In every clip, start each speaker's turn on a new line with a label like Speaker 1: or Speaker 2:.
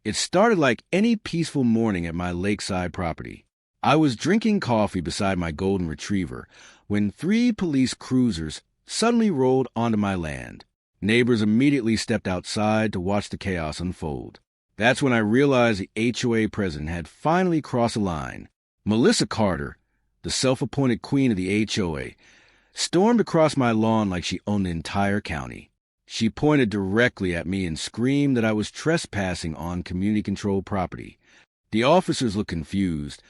Speaker 1: It started like any peaceful morning at my lakeside property. I was drinking coffee beside my golden retriever when 3 police cruisers suddenly rolled onto my land. Neighbors immediately stepped outside to watch the chaos unfold. That's when I realized the HOA president had finally crossed a line. Melissa Carter, the self-appointed queen of the HOA, stormed across my lawn like she owned the entire county. She pointed directly at me and screamed that I was trespassing on community-controlled property. The officers looked confused,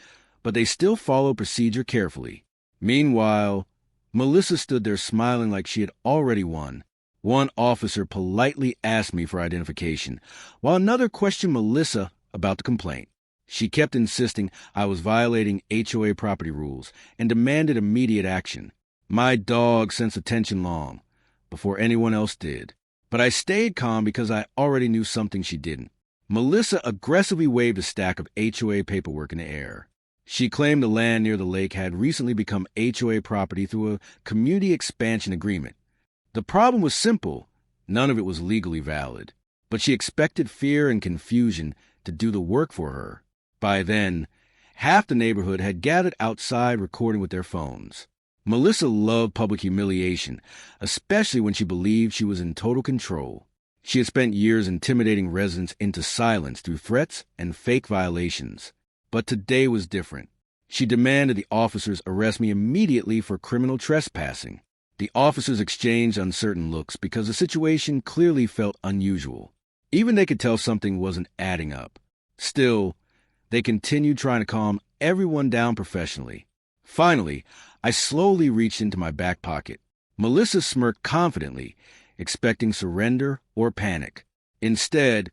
Speaker 1: but they still followed procedure carefully. Meanwhile, Melissa stood there smiling like she had already won. One officer politely asked me for identification, while another questioned Melissa about the complaint. She kept insisting I was violating HOA property rules and demanded immediate action. My dog sensed the tension long, before anyone else did. But I stayed calm because I already knew something she didn't. Melissa aggressively waved a stack of HOA paperwork in the air. She claimed the land near the lake had recently become HOA property through a community expansion agreement. The problem was simple. None of it was legally valid. But she expected fear and confusion to do the work for her. By then, half the neighborhood had gathered outside recording with their phones. Melissa loved public humiliation, especially when she believed she was in total control. She had spent years intimidating residents into silence through threats and fake violations. But today was different. She demanded the officers arrest me immediately for criminal trespassing. The officers exchanged uncertain looks because the situation clearly felt unusual. Even they could tell something wasn't adding up. Still, they continued trying to calm everyone down professionally. Finally, I slowly reached into my back pocket. Melissa smirked confidently, expecting surrender or panic. Instead,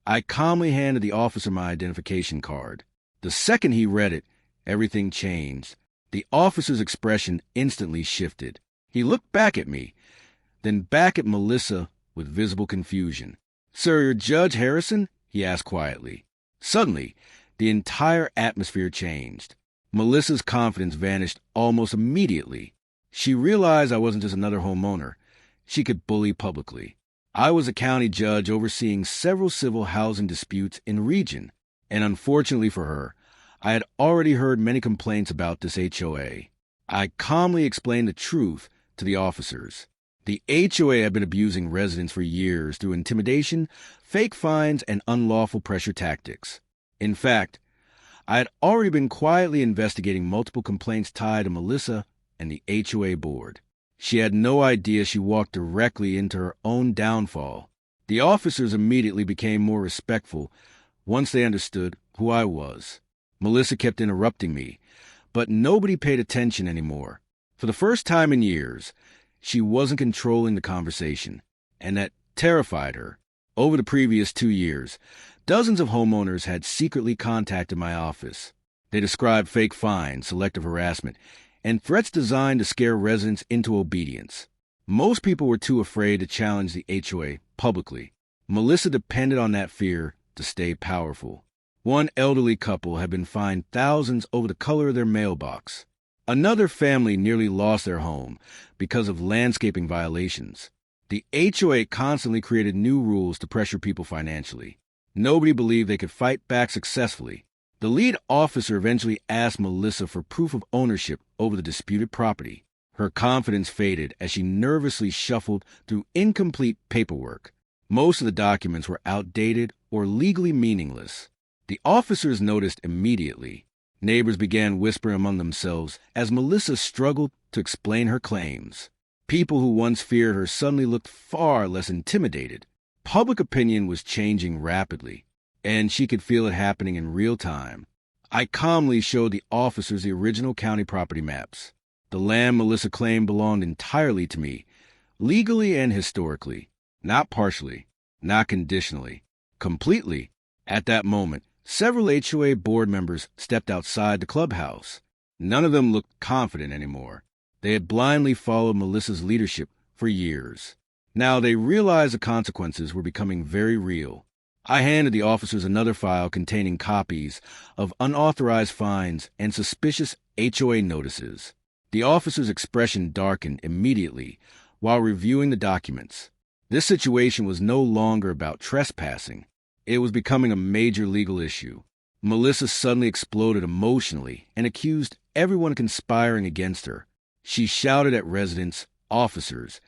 Speaker 1: I calmly handed the officer my identification card. The second he read it, everything changed. The officer's expression instantly shifted. He looked back at me, then back at Melissa with visible confusion. "Sir, you're Judge Harrison?" he asked quietly. Suddenly, the entire atmosphere changed. Melissa's confidence vanished almost immediately. She realized I wasn't just another homeowner. She could bully publicly. I was a county judge overseeing several civil housing disputes in the region, and unfortunately for her, I had already heard many complaints about this HOA. I calmly explained the truth to the officers. The HOA had been abusing residents for years through intimidation, fake fines, and unlawful pressure tactics. In fact, I had already been quietly investigating multiple complaints tied to Melissa and the HOA board. She had no idea she walked directly into her own downfall. The officers immediately became more respectful once they understood who I was. Melissa kept interrupting me, but nobody paid attention anymore. For the first time in years, she wasn't controlling the conversation, and that terrified her. Over the previous 2 years, dozens of homeowners had secretly contacted my office. They described fake fines, selective harassment, and threats designed to scare residents into obedience. Most people were too afraid to challenge the HOA publicly. Melissa depended on that fear to stay powerful. One elderly couple had been fined thousands over the color of their mailbox. Another family nearly lost their home because of landscaping violations. The HOA constantly created new rules to pressure people financially. Nobody believed they could fight back successfully. The lead officer eventually asked Melissa for proof of ownership over the disputed property. Her confidence faded as she nervously shuffled through incomplete paperwork. Most of the documents were outdated or legally meaningless. The officers noticed immediately. Neighbors began whispering among themselves as Melissa struggled to explain her claims. People who once feared her suddenly looked far less intimidated. Public opinion was changing rapidly, and she could feel it happening in real time. I calmly showed the officers the original county property maps. The land Melissa claimed belonged entirely to me, legally and historically, not partially, not conditionally, completely. At that moment, several HOA board members stepped outside the clubhouse. None of them looked confident anymore. They had blindly followed Melissa's leadership for years. Now they realized the consequences were becoming very real. I handed the officers another file containing copies of unauthorized fines and suspicious HOA notices. The officer's expression darkened immediately while reviewing the documents. This situation was no longer about trespassing. It was becoming a major legal issue. Melissa suddenly exploded emotionally and accused everyone conspiring against her. She shouted at residents, officers,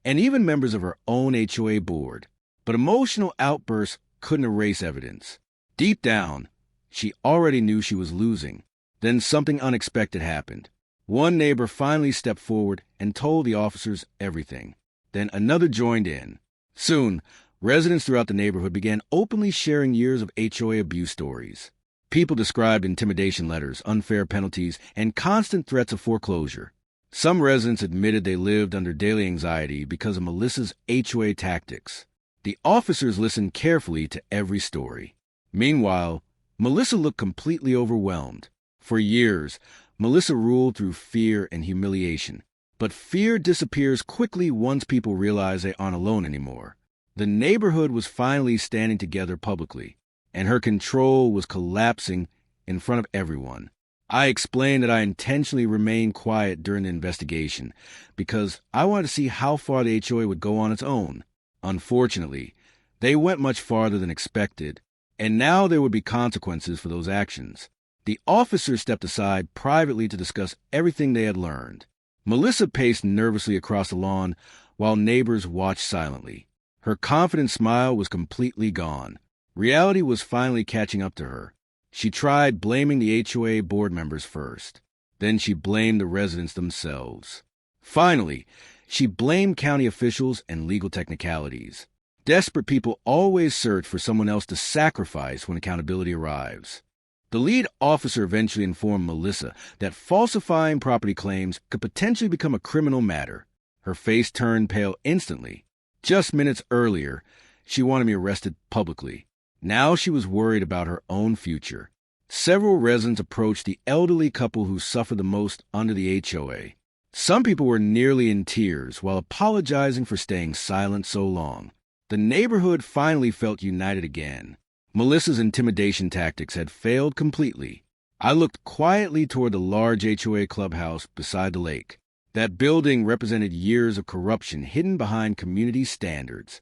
Speaker 1: and even members of her own HOA board. But emotional outbursts couldn't erase evidence. Deep down, she already knew she was losing. Then something unexpected happened. One neighbor finally stepped forward and told the officers everything. Then another joined in. Soon, residents throughout the neighborhood began openly sharing years of HOA abuse stories. People described intimidation letters, unfair penalties, and constant threats of foreclosure. Some residents admitted they lived under daily anxiety because of Melissa's HOA tactics. The officers listened carefully to every story. Meanwhile, Melissa looked completely overwhelmed. For years, Melissa ruled through fear and humiliation. But fear disappears quickly once people realize they aren't alone anymore. The neighborhood was finally standing together publicly, and her control was collapsing in front of everyone. I explained that I intentionally remained quiet during the investigation because I wanted to see how far the HOA would go on its own. Unfortunately, they went much farther than expected, and now there would be consequences for those actions. The officers stepped aside privately to discuss everything they had learned. Melissa paced nervously across the lawn while neighbors watched silently. Her confident smile was completely gone. Reality was finally catching up to her. She tried blaming the HOA board members first. Then she blamed the residents themselves. Finally, she blamed county officials and legal technicalities. Desperate people always search for someone else to sacrifice when accountability arrives. The lead officer eventually informed Melissa that falsifying property claims could potentially become a criminal matter. Her face turned pale instantly. Just minutes earlier, she wanted me arrested publicly. Now she was worried about her own future. Several residents approached the elderly couple who suffered the most under the HOA. Some people were nearly in tears while apologizing for staying silent so long. The neighborhood finally felt united again. Melissa's intimidation tactics had failed completely. I looked quietly toward the large HOA clubhouse beside the lake. That building represented years of corruption hidden behind community standards.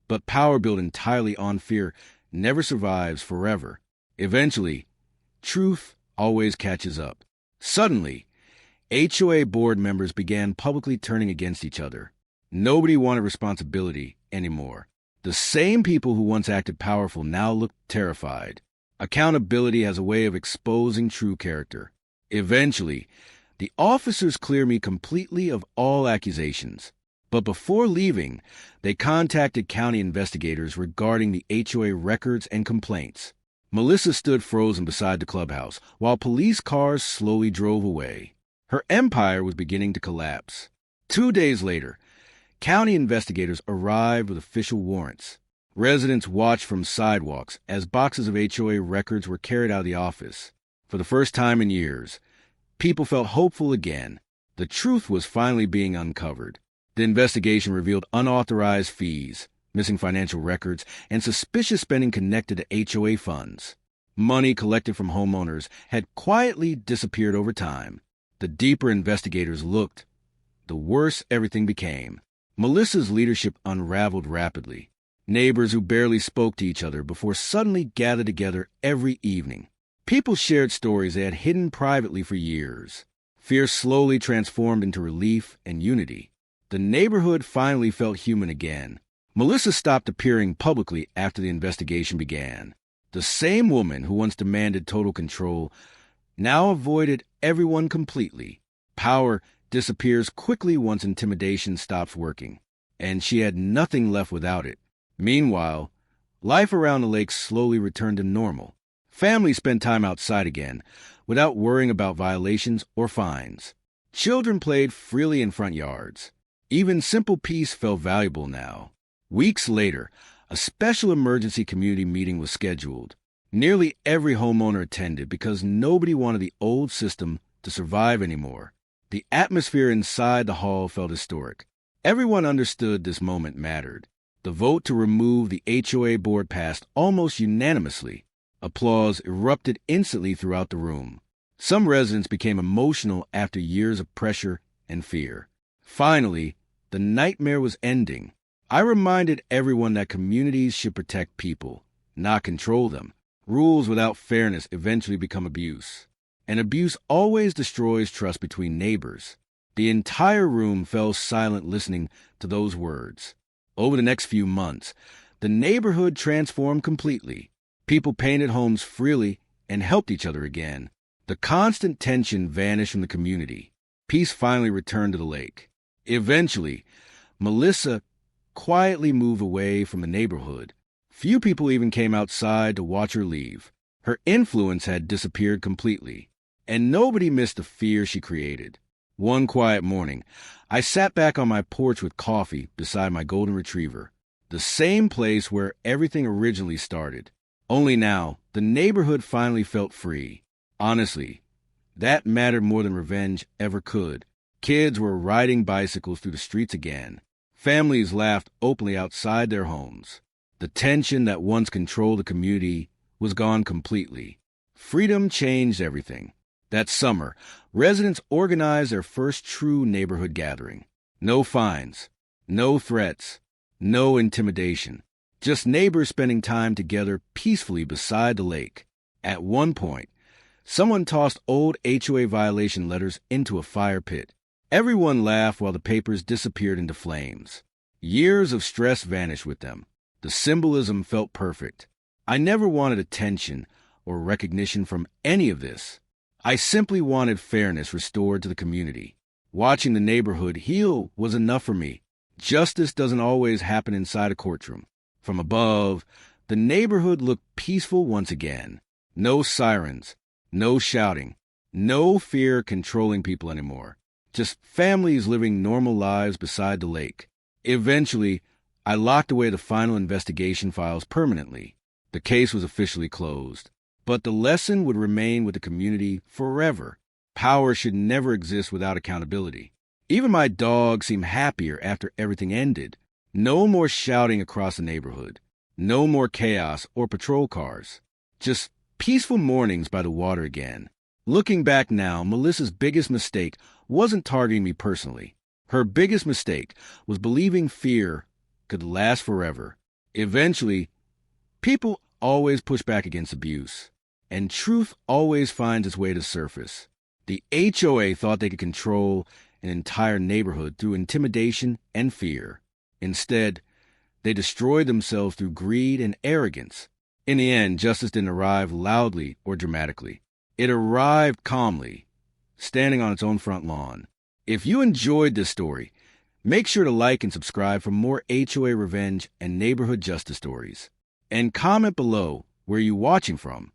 Speaker 1: But power built entirely on fear never survives forever. Eventually, truth always catches up. Suddenly, HOA board members began publicly turning against each other. Nobody wanted responsibility anymore. The same people who once acted powerful now looked terrified. Accountability has a way of exposing true character. Eventually, the officers cleared me completely of all accusations. But before leaving, they contacted county investigators regarding the HOA records and complaints. Melissa stood frozen beside the clubhouse while police cars slowly drove away. Her empire was beginning to collapse. 2 days later, county investigators arrived with official warrants. Residents watched from sidewalks as boxes of HOA records were carried out of the office. For the first time in years, people felt hopeful again. The truth was finally being uncovered. The investigation revealed unauthorized fees, missing financial records, and suspicious spending connected to HOA funds. Money collected from homeowners had quietly disappeared over time. The deeper investigators looked, the worse everything became. Melissa's leadership unraveled rapidly. Neighbors who barely spoke to each other before suddenly gathered together every evening. People shared stories they had hidden privately for years. Fear slowly transformed into relief and unity. The neighborhood finally felt human again. Melissa stopped appearing publicly after the investigation began. The same woman who once demanded total control now avoided everyone completely. Power disappears quickly once intimidation stops working, and she had nothing left without it. Meanwhile, life around the lake slowly returned to normal. Families spent time outside again, without worrying about violations or fines. Children played freely in front yards. Even simple peace felt valuable now. Weeks later, a special emergency community meeting was scheduled. Nearly every homeowner attended because nobody wanted the old system to survive anymore. The atmosphere inside the hall felt historic. Everyone understood this moment mattered. The vote to remove the HOA board passed almost unanimously. Applause erupted instantly throughout the room. Some residents became emotional after years of pressure and fear. Finally, the nightmare was ending. I reminded everyone that communities should protect people, not control them. Rules without fairness eventually become abuse. And abuse always destroys trust between neighbors. The entire room fell silent listening to those words. Over the next few months, the neighborhood transformed completely. People painted homes freely and helped each other again. The constant tension vanished from the community. Peace finally returned to the lake. Eventually, Melissa quietly moved away from the neighborhood. Few people even came outside to watch her leave. Her influence had disappeared completely, and nobody missed the fear she created. One quiet morning, I sat back on my porch with coffee beside my golden retriever, the same place where everything originally started. Only now, the neighborhood finally felt free. Honestly, that mattered more than revenge ever could. Kids were riding bicycles through the streets again. Families laughed openly outside their homes. The tension that once controlled the community was gone completely. Freedom changed everything. That summer, residents organized their first true neighborhood gathering. No fines, no threats, no intimidation. Just neighbors spending time together peacefully beside the lake. At one point, someone tossed old HOA violation letters into a fire pit. Everyone laughed while the papers disappeared into flames. Years of stress vanished with them. The symbolism felt perfect. I never wanted attention or recognition from any of this. I simply wanted fairness restored to the community. Watching the neighborhood heal was enough for me. Justice doesn't always happen inside a courtroom. From above, the neighborhood looked peaceful once again. No sirens, no shouting, no fear controlling people anymore. Just families living normal lives beside the lake. Eventually, I locked away the final investigation files permanently. The case was officially closed. But the lesson would remain with the community forever. Power should never exist without accountability. Even my dog seemed happier after everything ended. No more shouting across the neighborhood. No more chaos or patrol cars. Just peaceful mornings by the water again. Looking back now, Melissa's biggest mistake wasn't targeting me personally. Her biggest mistake was believing fear could last forever. Eventually, people always push back against abuse, and truth always finds its way to surface. The HOA thought they could control an entire neighborhood through intimidation and fear. Instead, they destroyed themselves through greed and arrogance. In the end, justice didn't arrive loudly or dramatically. It arrived calmly, standing on its own front lawn. If you enjoyed this story, make sure to like and subscribe for more HOA revenge and neighborhood justice stories. And comment below where you're watching from.